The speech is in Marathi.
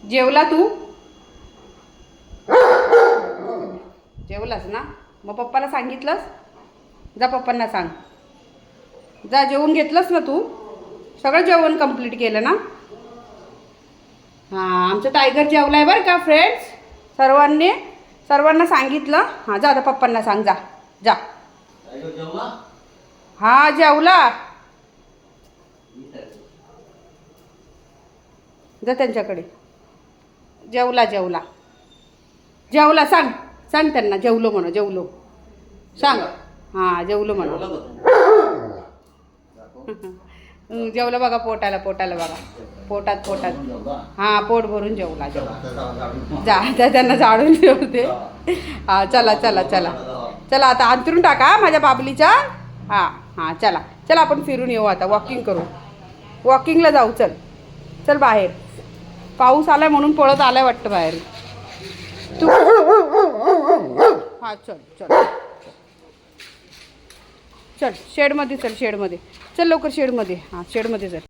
जेवला तू? जेवलास ना? मग पप्पाला सांगितलंस? जा पप्पांना सांग. जा, जेवून घेतलंस ना तू? सगळं जेवण कंप्लीट केलं ना? हां, आमचं टायगर जेवलाय बरं का फ्रेंड्स. सर्वांना सांगितलं. हां, जा आता पप्पांना सांग. जा जा. हां, जेवला. जा त्यांच्याकडे. जेवला जेवला जेवला. सांग सांग त्यांना जेवलो म्हणा. जेवलो सांग. हां, जेवलो म्हणा. जेवलं बघा. पोटाला बघा. पोटात. हां, पोट भरून जेवला. जा आता त्यांना झाडून जेवते. हां, चला चला चला चला. आता अंथरून टाका माझ्या बाबलीच्या. हां हां, चला आपण फिरून येऊ आता. वॉकिंग करू. वॉकिंगला जाऊ. चल बाहेर. पाऊस आलाय म्हणून पळत आलाय वाटतं बाहेर तू. हां, चल शेडमध्ये. चल लवकर शेडमध्ये. हां, शेडमध्ये चल.